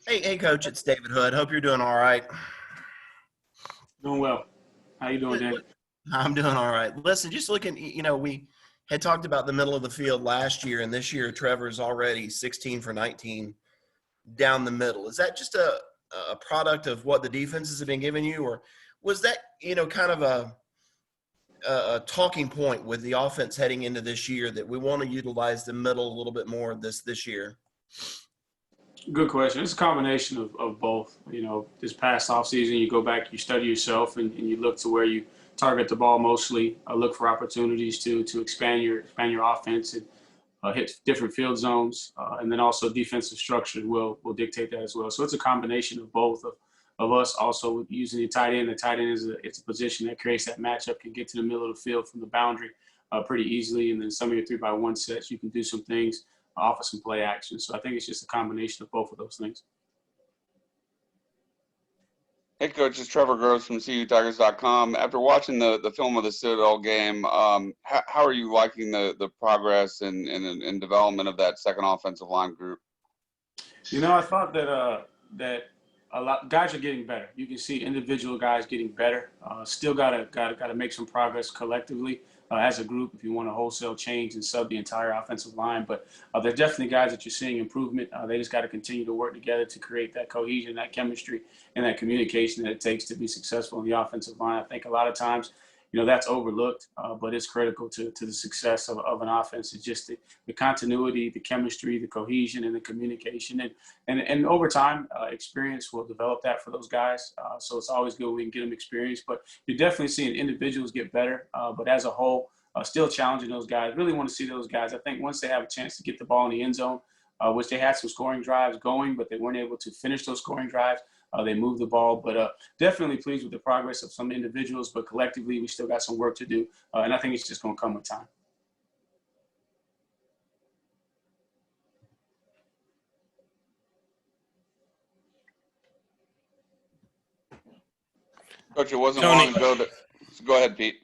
Hey, Coach, it's David Hood. Hope you're doing all right. Doing well. How you doing, Dan? I'm doing all right. Listen, just looking, we had talked about the middle of the field last year, and this year Trevor's already 16 for 19 down the middle. Is that just a product of what the defenses have been giving you, or was that, kind of a talking point with the offense heading into this year that we want to utilize the middle a little bit more this year? Good question. It's a combination of both. This past offseason, you go back, you study yourself, and you look to where you target the ball mostly. Look for opportunities to expand your offense and hit different field zones, and then also defensive structure will dictate that as well. So it's a combination of both of us also using the tight end. The tight end it's a position that creates that matchup, can get to the middle of the field from the boundary pretty easily, and then some of your 3-by-1 sets, you can do some things off of some play action. So I think it's just a combination of both of those things. Hey, Coach, it's Trevor Gross from CUTigers.com. After watching the film of the Citadel game, how are you liking the progress and development of that second offensive line group? I thought that a lot guys are getting better. You can see individual guys getting better. Still gotta make some progress collectively as a group if you want to wholesale change and sub the entire offensive line. But there's definitely guys that you're seeing improvement. They just got to continue to work together to create that cohesion, that chemistry, and that communication that it takes to be successful in the offensive line. I think a lot of times, that's overlooked, but it's critical to the success of an offense. It's just the continuity, the chemistry, the cohesion, and the communication. And over time, experience will develop that for those guys. So it's always good when we can get them experience. But you're definitely seeing individuals get better. But as a whole, still challenging those guys. Really want to see those guys. I think once they have a chance to get the ball in the end zone, which they had some scoring drives going, but they weren't able to finish those scoring drives. They moved the ball, but definitely pleased with the progress of some individuals. But collectively, we still got some work to do, and I think it's just going to come with time. Coach, it wasn't Tony. long ago that – go ahead, Pete.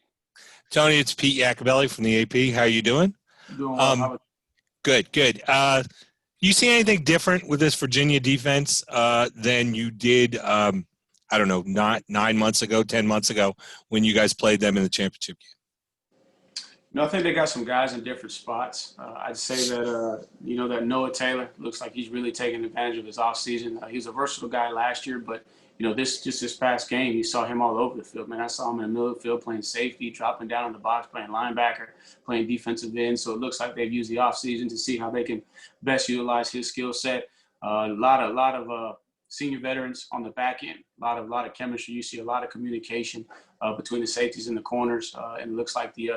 Tony, it's Pete Yakabelli from the AP. How are you doing? Doing well. Good. You see anything different with this Virginia defense than you did, I don't know, not 9 months ago, 10 months ago when you guys played them in the championship game? I think they got some guys in different spots. I'd say that, that Noah Taylor looks like he's really taking advantage of his offseason. He was a versatile guy last year, but, this past game, you saw him all over the field, man. I saw him in the middle of the field playing safety, dropping down in the box, playing linebacker, playing defensive end. So it looks like they've used the offseason to see how they can best utilize his skill set. A lot of senior veterans on the back end, a lot of chemistry. You see a lot of communication between the safeties and the corners, and it looks like the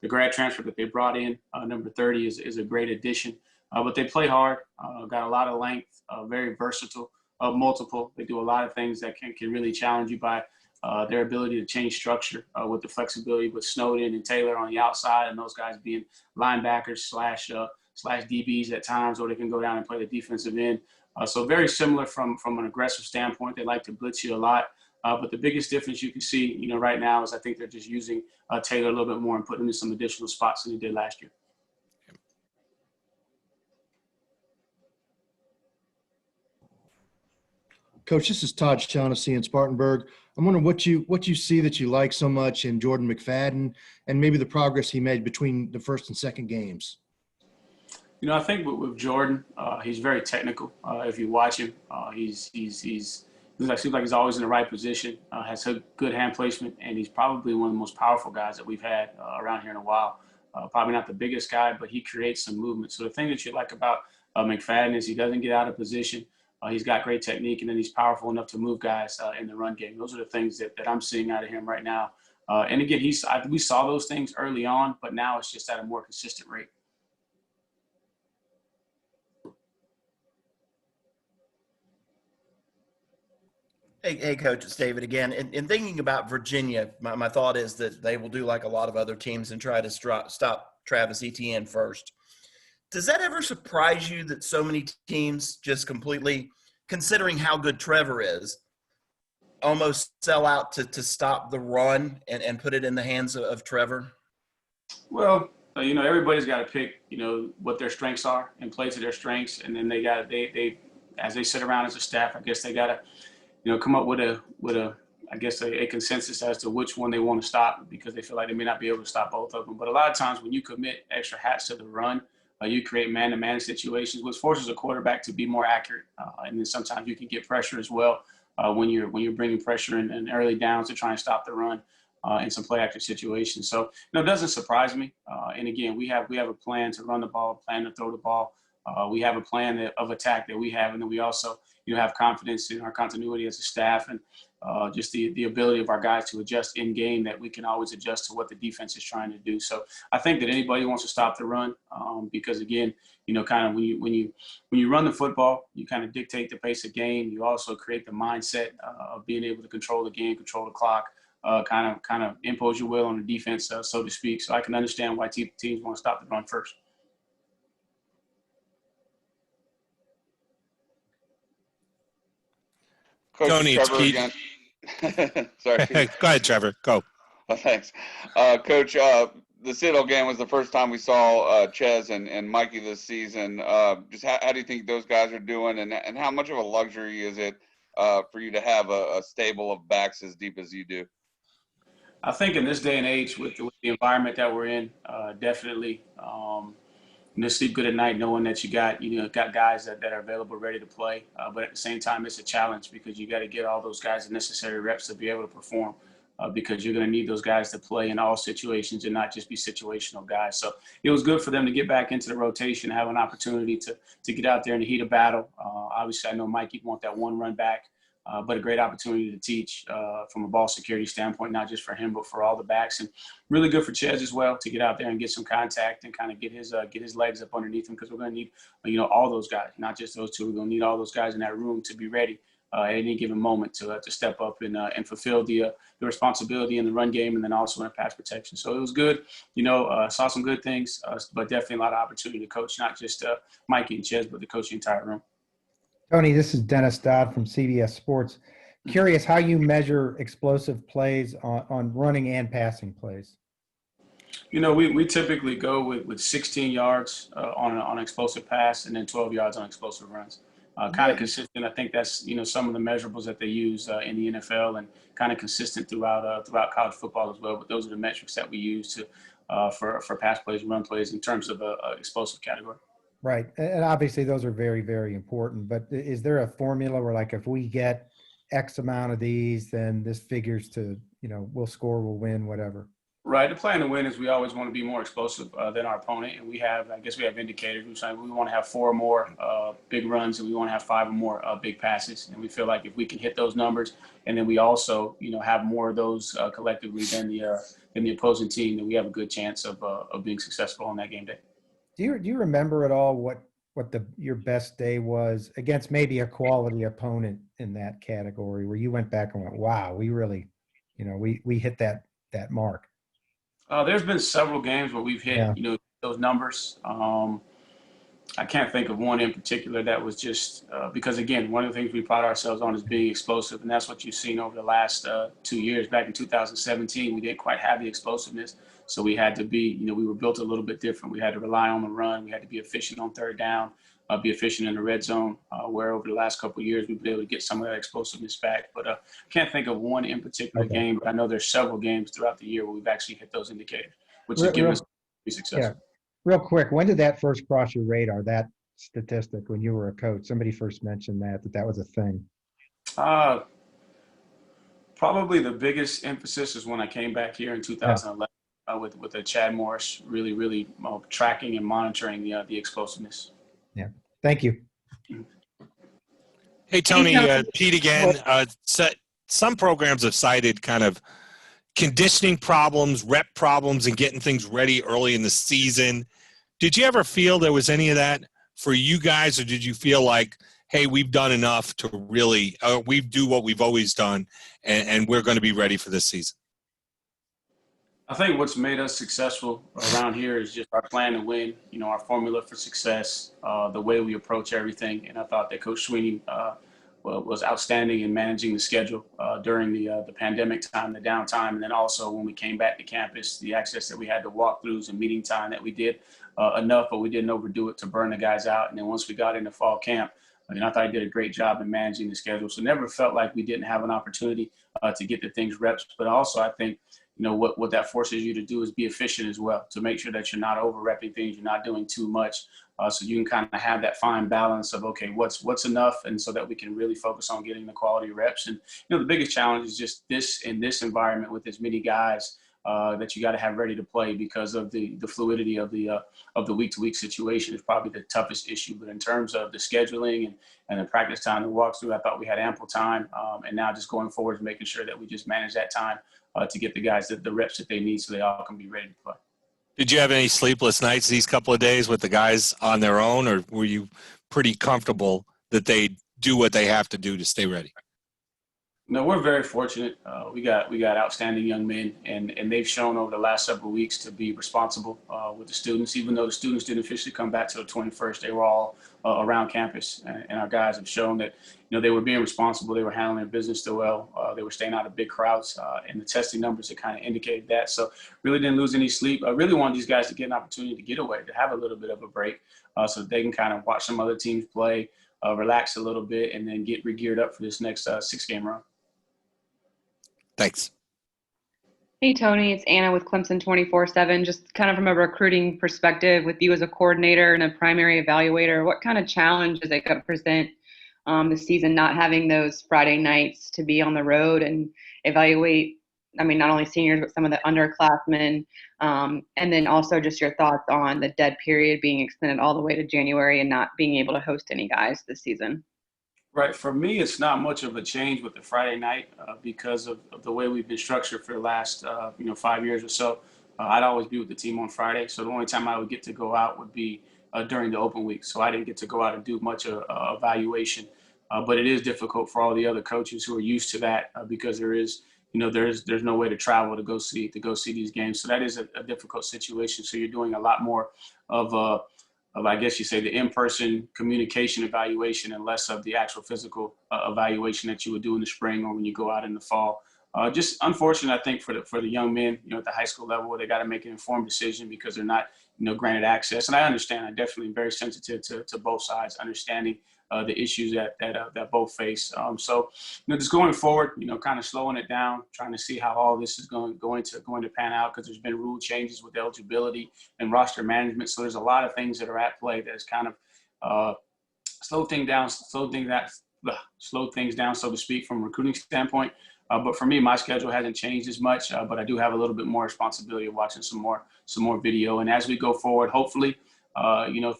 grad transfer that they brought in, number 30, is a great addition. But they play hard, got a lot of length, very versatile, multiple. They do a lot of things that can really challenge you by their ability to change structure with the flexibility with Snowden and Taylor on the outside, and those guys being linebackers slash DBs at times, or they can go down and play the defensive end. So very similar from an aggressive standpoint. They like to blitz you a lot. But the biggest difference you can see, right now is I think they're just using Taylor a little bit more and putting him in some additional spots than he did last year. Coach, this is Todd Shaughnessy in Spartanburg. I'm wondering what you see that you like so much in Jordan McFadden and maybe the progress he made between the first and second games. I think with Jordan, he's very technical. If you watch him, he's seems like he's always in the right position, has good hand placement, and he's probably one of the most powerful guys that we've had around here in a while. Probably not the biggest guy, but he creates some movement. So the thing that you like about McFadden is he doesn't get out of position. He's got great technique, and then he's powerful enough to move guys in the run game. Those are the things that I'm seeing out of him right now. And again, we saw those things early on, but now it's just at a more consistent rate. Hey, Coach, it's David again. In thinking about Virginia, my thought is that they will do like a lot of other teams and try to stop Travis Etienne first. Does that ever surprise you that so many teams just completely, considering how good Trevor is, almost sell out to stop the run and put it in the hands of Trevor? Well, everybody's got to pick, what their strengths are and play to their strengths, and then they as they sit around as a staff, I guess they got to, come up with a consensus as to which one they want to stop, because they feel like they may not be able to stop both of them. But a lot of times when you commit extra hats to the run, you create man-to-man situations, which forces a quarterback to be more accurate. And then sometimes you can get pressure as well when you're bringing pressure in early downs to try and stop the run in some play-action situations. So, it doesn't surprise me. And again, we have a plan to run the ball, plan to throw the ball. We have a plan of attack that we have, and then we also, have confidence in our continuity as a staff, and just the ability of our guys to adjust in game, that we can always adjust to what the defense is trying to do. So I think that anybody wants to stop the run, because again, kind of when you run the football, you kind of dictate the pace of game. You also create the mindset of being able to control the game, control the clock, kind of impose your will on the defense, so to speak. So I can understand why teams want to stop the run first. Coach Tony, it's Trevor Pete. again. Sorry. Go ahead, Trevor. Go. Well, thanks. Coach, the Citadel game was the first time we saw Ches and Mikey this season. Just how do you think those guys are doing, and how much of a luxury is it for you to have a stable of backs as deep as you do? I think in this day and age, with the environment that we're in, definitely, sleep good at night knowing that you got guys that are available, ready to play. But at the same time, it's a challenge, because you got to get all those guys the necessary reps to be able to perform, because you're going to need those guys to play in all situations and not just be situational guys. So it was good for them to get back into the rotation, have an opportunity to get out there in the heat of battle. Obviously, I know Mikey'd want that one run back. But a great opportunity to teach from a ball security standpoint, not just for him, but for all the backs. And really good for Ches as well to get out there and get some contact and kind of get his legs up underneath him, because we're going to need, all those guys, not just those two. We're going to need all those guys in that room to be ready at any given moment to step up and fulfill the responsibility in the run game, and then also in pass protection. So it was good. Saw some good things, but definitely a lot of opportunity to coach, not just Mikey and Ches, but to coach the entire room. Tony, this is Dennis Dodd from CBS Sports. Curious how you measure explosive plays on running and passing plays. We typically go with 16 yards on an explosive pass, and then 12 yards on explosive runs. Kind of consistent. I think that's some of the measurables that they use in the NFL, and kind of consistent throughout college football as well. But those are the metrics that we use for pass plays and run plays in terms of explosive category. Right. And obviously those are very, very important. But is there a formula where, like, if we get X amount of these, then this figures to, we'll score, we'll win, whatever? Right. The plan to win is we always want to be more explosive than our opponent. And we have indicators. We want to have 4 or more big runs, and we want to have 5 or more big passes. And we feel like if we can hit those numbers, and then we also, have more of those collectively than the opposing team, then we have a good chance of being successful on that game day. Do you remember at all what your best day was against maybe a quality opponent in that category, where you went back and went, wow, we really, we hit that mark? There's been several games where we've hit, those numbers. I can't think of one in particular that was just because, again, one of the things we pride ourselves on is being explosive, and that's what you've seen over the last 2 years. Back in 2017, we didn't quite have the explosiveness, so we had to be, we were built a little bit different. We had to rely on the run. We had to be efficient on third down, be efficient in the red zone, where over the last couple of years we've been able to get some of that explosiveness back. But I can't think of one in particular game, but I know there's several games throughout the year where we've actually hit those indicators, which has given us be successful. Yeah. Real quick, when did that first cross your radar, that statistic, when you were a coach? Somebody first mentioned that was a thing. Probably the biggest emphasis is when I came back here in 2011 with Chad Morris, really tracking and monitoring the explosiveness. Yeah. Thank you. Hey, Tony, Pete again. Some programs have cited kind of conditioning problems, rep problems, and getting things ready early in the season. Did you ever feel there was any of that for you guys, or did you feel like, hey, we've done enough to really we do what we've always done, and we're going to be ready for this season? I think what's made us successful around here is just our plan to win, our formula for success, the way we approach everything. And I thought that Coach Sweeney was outstanding in managing the schedule during the pandemic time, the downtime, and then also when we came back to campus, the access that we had to walkthroughs and meeting time that we did enough, but we didn't overdo it to burn the guys out. And then once we got into fall camp, And I thought he did a great job in managing the schedule. So never felt like we didn't have an opportunity to get the things reps. But also I think, what that forces you to do is be efficient as well, to make sure that you're not over-repping things, you're not doing too much. So you can kind of have that fine balance of, okay, what's enough, and so that we can really focus on getting the quality reps. And the biggest challenge is just in this environment with as many guys that you got to have ready to play, because of the fluidity of the week-to-week situation is probably the toughest issue. But in terms of the scheduling and the practice time and walkthrough, I thought we had ample time. And now just going forward is making sure that we just manage that time to get the guys the reps that they need so they all can be ready to play. Did you have any sleepless nights these couple of days with the guys on their own, or were you pretty comfortable that they do what they have to do to stay ready? No, we're very fortunate. We got outstanding young men, and they've shown over the last several weeks to be responsible with the students. Even though the students didn't officially come back till the 21st, they were all around campus, and our guys have shown that they were being responsible. They were handling their business still well. They were staying out of big crowds, and the testing numbers had kind of indicated that. So really didn't lose any sleep. I really wanted these guys to get an opportunity to get away, to have a little bit of a break, so that they can kind of watch some other teams play, relax a little bit, and then get re-geared up for this next 6-game run. Thanks. Hey, Tony, it's Anna with Clemson 24/7. Just kind of from a recruiting perspective, with you as a coordinator and a primary evaluator, what kind of challenge is it going to present this season, not having those Friday nights to be on the road and evaluate, not only seniors, but some of the underclassmen, and then also just your thoughts on the dead period being extended all the way to January and not being able to host any guys this season? Right. For me, it's not much of a change with the Friday night because of the way we've been structured for the last 5 years or so. I'd always be with the team on Friday, so the only time I would get to go out would be during the open week. So I didn't get to go out and do much evaluation, but it is difficult for all the other coaches who are used to that because there's no way to travel to go see these games. So that is a difficult situation. So you're doing a lot more of I guess you say, the in-person communication evaluation and less of the actual physical evaluation that you would do in the spring or when you go out in the fall. Just unfortunate, I think, for the young men, at the high school level, where they got to make an informed decision because they're not, granted access. And I understand. I definitely am very sensitive to both sides, understanding the issues that both face. So, just going forward, kind of slowing it down, trying to see how all this is going to pan out, because there's been rule changes with eligibility and roster management. So there's a lot of things that are at play that has kind of slowed things down, so to speak, from a recruiting standpoint. But for me, my schedule hasn't changed as much, but I do have a little bit more responsibility of watching some more video. And as we go forward, hopefully,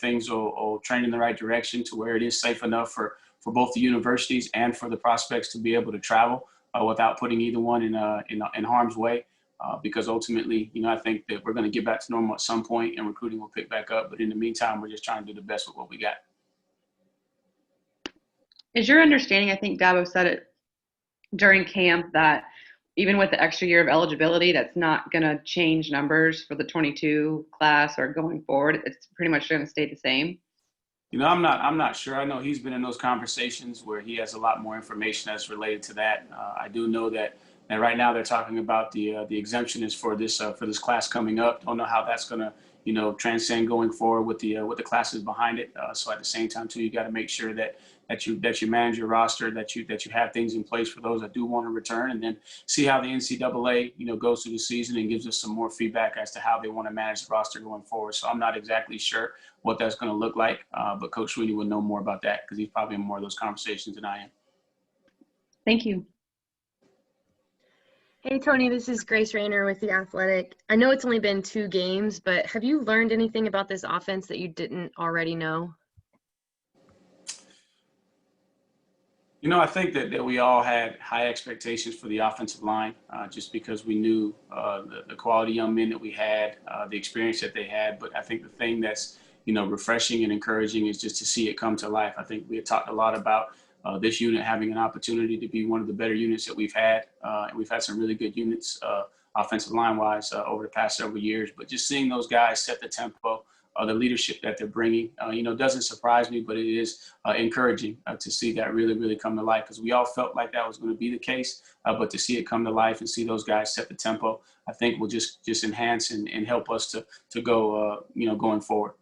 things will trend in the right direction to where it is safe enough for both the universities and for the prospects to be able to travel without putting either one in harm's way. Because ultimately, I think that we're going to get back to normal at some point and recruiting will pick back up. But in the meantime, we're just trying to do the best with what we got. Is your understanding, I think Dabo said it during camp, that even with the extra year of eligibility, that's not going to change numbers for the 22 class or going forward? It's pretty much going to stay the same. I'm not sure. I know he's been in those conversations where he has a lot more information that's related to that. I do know that right now they're talking about the exemption is for this class coming up. Don't know how that's going to transcend going forward with the classes behind it. So at the same time too, you got to make sure that you manage your roster, that you have things in place for those that do want to return, and then see how the NCAA goes through the season and gives us some more feedback as to how they want to manage the roster going forward. So I'm not exactly sure what that's going to look like, but Coach Sweeney would know more about that because he's probably in more of those conversations than I am. Thank you. Hey, Tony, this is Grace Rayner with The Athletic. I know it's only been 2 games, but have you learned anything about this offense that you didn't already know? I think that we all had high expectations for the offensive line just because we knew the quality young men that we had, the experience that they had. But I think the thing that's, refreshing and encouraging is just to see it come to life. I think we had talked a lot about this unit having an opportunity to be one of the better units that we've had. And we've had some really good units offensive line-wise over the past several years. But just seeing those guys set the tempo, the leadership that they're bringing, doesn't surprise me, but it is encouraging to see that really, really come to life, because we all felt like that was going to be the case. But to see it come to life and see those guys set the tempo, I think will just enhance and help us to go, going forward.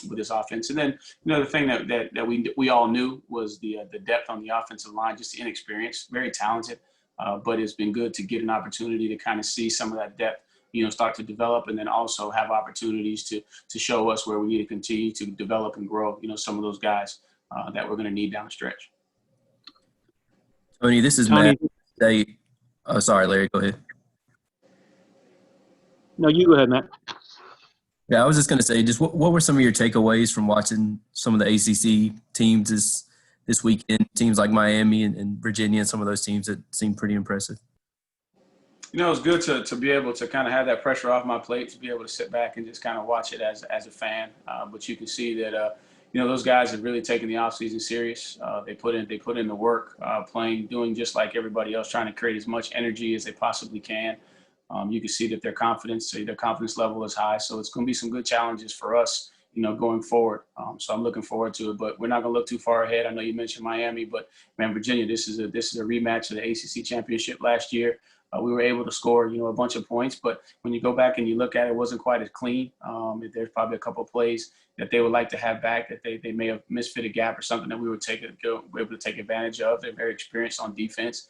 with this offense. And then, the thing that we all knew was the depth on the offensive line, just inexperience, very talented, but it's been good to get an opportunity to kind of see some of that depth, start to develop, and then also have opportunities to show us where we need to continue to develop and grow, some of those guys that we're going to need down the stretch. Tony, this is Tony, Matt. Oh, sorry, Larry, go ahead. no, you go ahead, Matt. Yeah, I was just going to say, just what were some of your takeaways from watching some of the ACC teams this weekend? Teams like Miami and Virginia and some of those teams that seemed pretty impressive. It's good to be able to kind of have that pressure off my plate, to be able to sit back and just kind of watch it as a fan. But you can see that, those guys have really taken the offseason serious. They put in the work, playing, doing just like everybody else, trying to create as much energy as they possibly can. You can see that their confidence level is high. So it's going to be some good challenges for us, going forward. So I'm looking forward to it, but we're not going to look too far ahead. I know you mentioned Miami, but man, Virginia, this is a rematch of the ACC championship last year. We were able to score, a bunch of points, but when you go back and you look at it, it wasn't quite as clean. There's probably a couple of plays that they would like to have back, that they may have misfit a gap or something that we were able to take advantage of. They're very experienced on defense.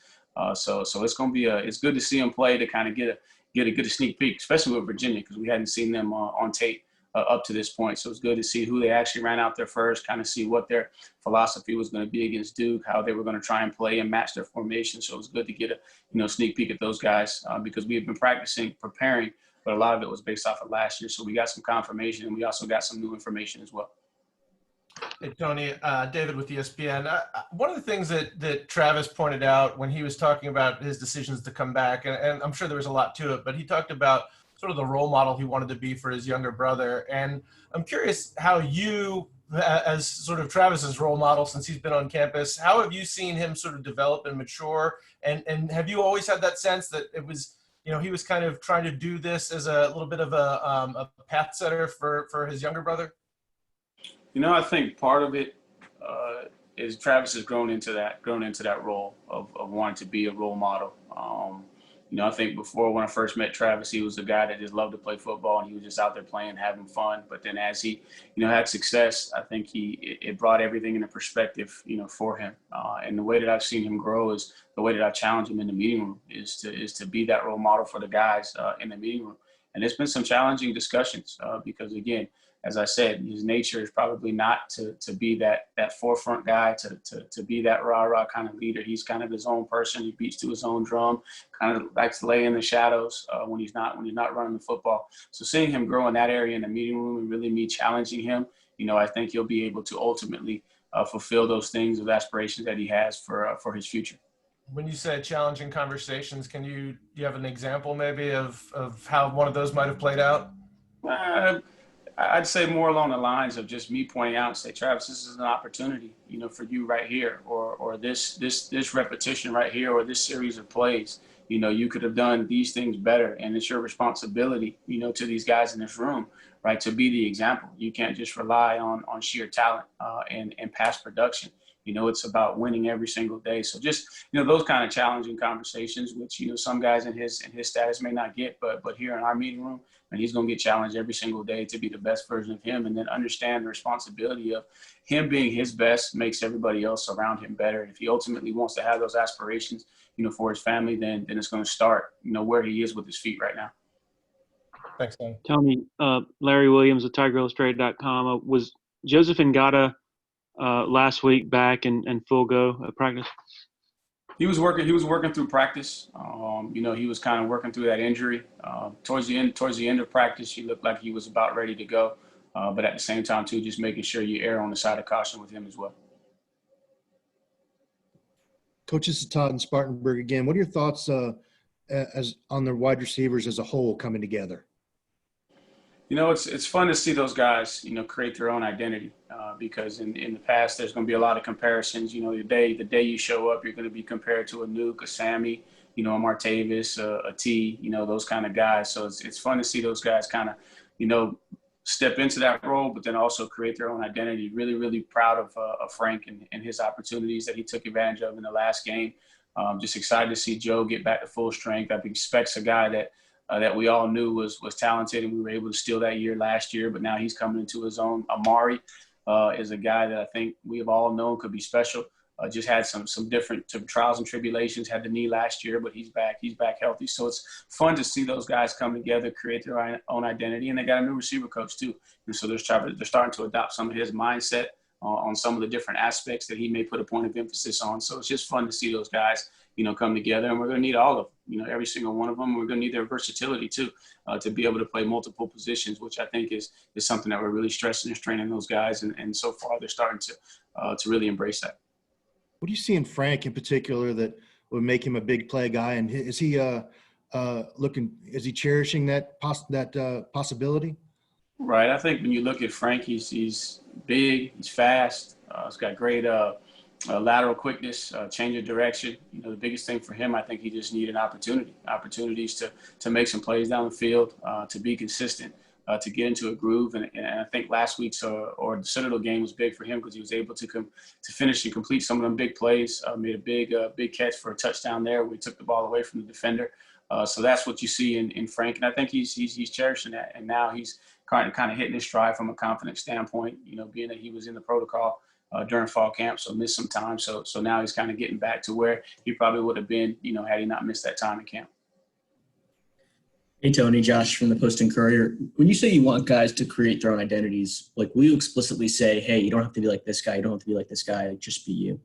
So it's going to be it's good to see them play, to kind of get a sneak peek, especially with Virginia, because we hadn't seen them on tape up to this point. So it's good to see who they actually ran out there first, kind of see what their philosophy was going to be against Duke, how they were going to try and play and match their formation. So it was good to get a sneak peek at those guys because we have been preparing, but a lot of it was based off of last year. So we got some confirmation, and we also got some new information as well. Hey, Tony, David with ESPN. One of the things that Travis pointed out when he was talking about his decisions to come back, and I'm sure there was a lot to it, but he talked about sort of the role model he wanted to be for his younger brother. And I'm curious how you, as sort of Travis's role model since he's been on campus, how have you seen him sort of develop and mature? And have you always had that sense that it was, he was kind of trying to do this as a little bit of a path setter for his younger brother? I think part of it is Travis has grown into that role of wanting to be a role model. I think before, when I first met Travis, he was a guy that just loved to play football, and he was just out there playing, having fun. But then as he, had success, I think it brought everything into perspective, for him. And the way that I've seen him grow is the way that I've challenged him in the meeting room is to be that role model for the guys in the meeting room. And it's been some challenging discussions because, again, as I said, his nature is probably not to be that forefront guy, to be that rah-rah kind of leader. He's kind of his own person. He beats to his own drum, kind of likes to lay in the shadows when he's not running the football. So seeing him grow in that area in the meeting room and really me challenging him, I think he'll be able to ultimately fulfill those things of aspirations that he has for his future. When you say challenging conversations, do you have an example maybe of how one of those might have played out? I'd say more along the lines of just me pointing out and say, Travis, this is an opportunity, for you right here, or this repetition right here, or this series of plays. You could have done these things better, and it's your responsibility, to these guys in this room, right, to be the example. You can't just rely on sheer talent and past production. It's about winning every single day. So just, those kind of challenging conversations, which, some guys in his status may not get, but here in our meeting room, and he's going to get challenged every single day to be the best version of him, and then understand the responsibility of him being his best makes everybody else around him better. If he ultimately wants to have those aspirations, for his family, then it's going to start, where he is with his feet right now. Thanks, Tony. Tony, Larry Williams with TigerIllustrated.com. Was Joseph Ngata last week back and full go at practice? He was working through practice. He was kind of working through that injury. Towards the end of practice, he looked like he was about ready to go. But at the same time, too, just making sure you err on the side of caution with him as well. Coach, this is Todd in Spartanburg again. What are your thoughts as on the wide receivers as a whole coming together? It's fun to see those guys, create their own identity because in the past there's going to be a lot of comparisons. The day you show up, you're going to be compared to a Nuke, a Sammy, a Martavis, a T, those kind of guys. So it's fun to see those guys kind of, step into that role, but then also create their own identity. Really, really proud of Frank and his opportunities that he took advantage of in the last game. Just excited to see Joe get back to full strength. I expect a guy that that we all knew was talented, and we were able to steal that year last year. But now he's coming into his own. Amari is a guy that I think we have all known could be special. Just had some different trials and tribulations. Had the knee last year, but he's back. He's back healthy. So it's fun to see those guys come together, create their own identity, and they got a new receiver coach too. And so they're starting to adopt some of his mindset on some of the different aspects that he may put a point of emphasis on. So it's just fun to see those guys, come together, and we're going to need all of them. Every single one of them. We're going to need their versatility too, to be able to play multiple positions, which I think is something that we're really stressing and straining those guys. And so far they're starting to really embrace that. What do you see in Frank in particular that would make him a big play guy? And is he is he cherishing that possibility? Right. I think when you look at Frank, he's big, he's fast, he's got great lateral quickness, change of direction. The biggest thing for him, I think he just needed opportunities to make some plays down the field, to be consistent, to get into a groove. And I think last week's or the Citadel game was big for him because he was able to finish and complete some of them big plays. Made a big catch for a touchdown there where he took the ball away from the defender. So that's what you see in Frank, and I think he's cherishing that. And now he's kind of hitting his stride from a confidence standpoint. Being that he was in the protocol during fall camp, so missed some time. So now he's kind of getting back to where he probably would have been, had he not missed that time in camp. Hey, Tony, Josh from the Post and Courier. When you say you want guys to create their own identities, will you explicitly say, hey, you don't have to be like this guy, you don't have to be like this guy, just be you?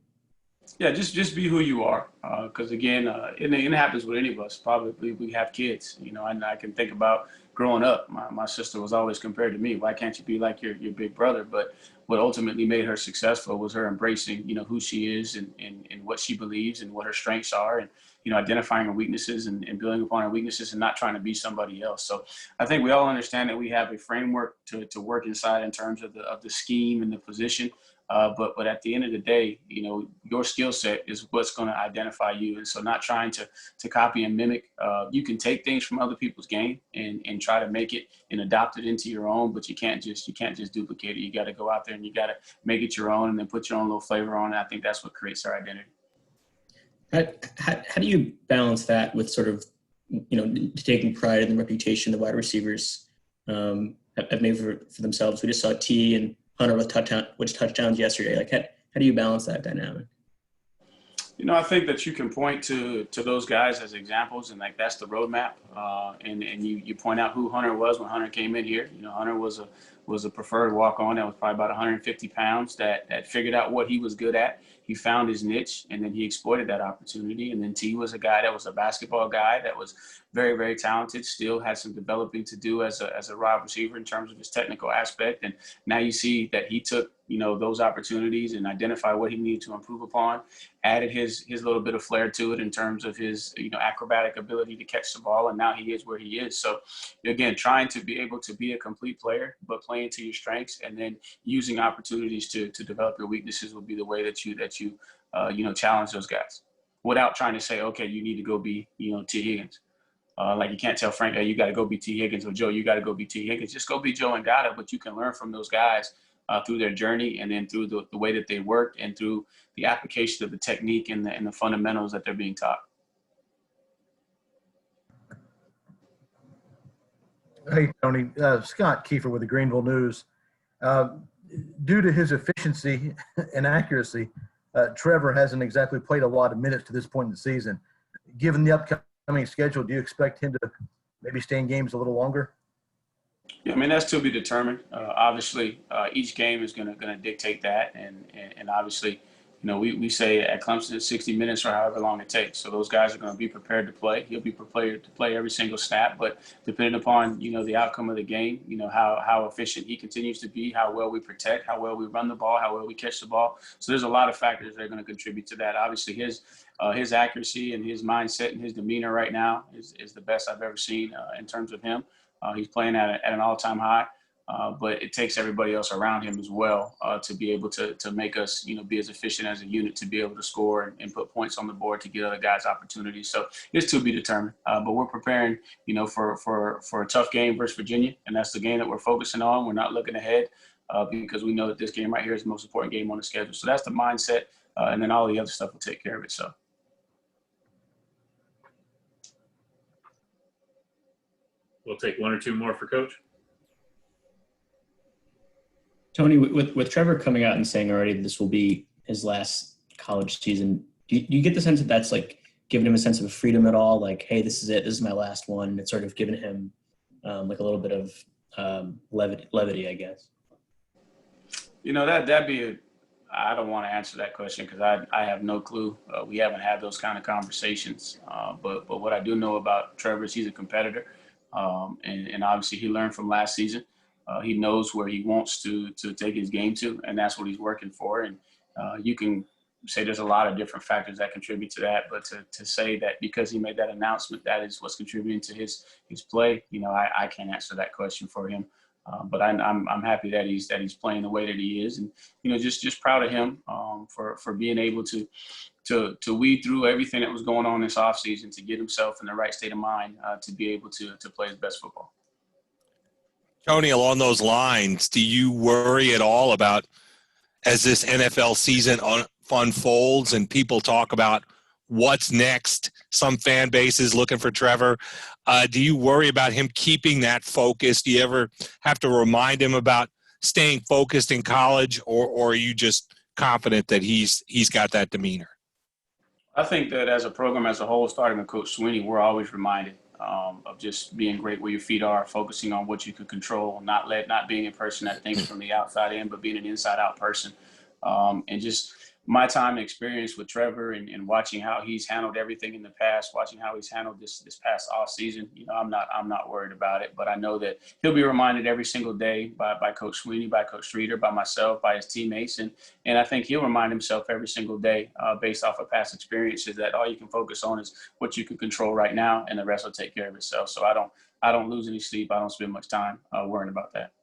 Yeah, just be who you are. Because, again, it happens with any of us. Probably we have kids, and I can think about growing up. My sister was always compared to me. Why can't you be like your big brother? But what ultimately made her successful was her embracing, who she is and what she believes and what her strengths are, and identifying her weaknesses and building upon her weaknesses and not trying to be somebody else. So I think we all understand that we have a framework to work inside in terms of the scheme and the position. But at the end of the day, your skill set is what's going to identify you. And so not trying to copy and mimic. You can take things from other people's game and try to make it and adopt it into your own, but you can't just duplicate it. You got to go out there and you got to make it your own and then put your own little flavor on it. I think that's what creates our identity. How do you balance that with sort of, taking pride in the reputation the wide receivers have made for themselves? We just saw T and Hunter with touchdowns yesterday. How do you balance that dynamic? I think that you can point to those guys as examples, and that's the roadmap. And you point out who Hunter was when Hunter came in here. Hunter was a preferred walk-on that was probably about 150 pounds that figured out what he was good at. He found his niche, and then he exploited that opportunity. And then T was a guy that was a basketball guy that was very, very talented, still had some developing to do as a wide receiver in terms of his technical aspect. And now you see that he took, those opportunities and identified what he needed to improve upon, added his little bit of flair to it in terms of his, acrobatic ability to catch the ball. And now he is where he is. So again, trying to be able to be a complete player, but playing to your strengths and then using opportunities to develop your weaknesses will be the way that you challenge those guys without trying to say, okay, you need to go be, T. Higgins. You can't tell Frank, hey, you got to go be T. Higgins, or Joe, you got to go be T. Higgins. Just go be Joe and Gata, but you can learn from those guys through their journey and then through the way that they work and through the application of the technique and the fundamentals that they're being taught. Hey, Tony. Scott Kiefer with the Greenville News. Due to his efficiency and accuracy, Trevor hasn't exactly played a lot of minutes to this point in the season. Given the upcoming schedule, do you expect him to maybe stay in games a little longer? Yeah, that's to be determined. Obviously, each game is going to dictate that, and obviously, we say at Clemson it's 60 minutes or however long it takes. So those guys are going to be prepared to play. He'll be prepared to play every single snap, but depending upon the outcome of the game, how efficient he continues to be, how well we protect, how well we run the ball, how well we catch the ball. So there's a lot of factors that are going to contribute to that. Obviously, his accuracy and his mindset and his demeanor right now is the best I've ever seen in terms of him. He's playing at an all-time high, but it takes everybody else around him as well to be able to make us, be as efficient as a unit to be able to score and put points on the board to get other guys opportunities. So it's to be determined. But we're preparing, for a tough game versus Virginia, and that's the game that we're focusing on. We're not looking ahead because we know that this game right here is the most important game on the schedule. So that's the mindset, and then all the other stuff will take care of itself. we'll take one or two more for Coach. Tony, with Trevor coming out and saying already this will be his last college season, do you get the sense that that's like giving him a sense of freedom at all? Like, hey, this is it. This is my last one. And it's sort of given him like a little bit of levity, I guess. You know, that'd be I don't want to answer that question because I have no clue. We haven't had those kind of conversations. But what I do know about Trevor is he's a competitor. And obviously he learned from last season. He knows where he wants to take his game to, and that's what he's working for. And you can say there's a lot of different factors that contribute to that, but to say that because he made that announcement, that is what's contributing to his play, you know, I can't answer that question for him. But I'm happy that he's playing the way that he is, and you know, just proud of him for being able to weed through everything that was going on this offseason to get himself in the right state of mind to be able to play his best football. Tony, along those lines, do you worry at all about as this NFL season unfolds and people talk about what's next? Some fan bases looking for Trevor. Do you worry about him keeping that focus? Do you ever have to remind him about staying focused in college, or are you just confident that he's got that demeanor? I think that as a program as a whole, starting with Coach Sweeney, we're always reminded of just being great where your feet are, focusing on what you can control, not being a person that thinks from the outside in, but being an inside out person. And just my time and experience with Trevor and watching how he's handled everything in the past, watching how he's handled this past off season, you know, I'm not worried about it, but I know that he'll be reminded every single day by Coach Sweeney, by Coach Streeter, by myself, by his teammates. And I think he'll remind himself every single day based off of past experiences that all you can focus on is what you can control right now, and the rest will take care of itself. So I don't lose any sleep. I don't spend much time worrying about that.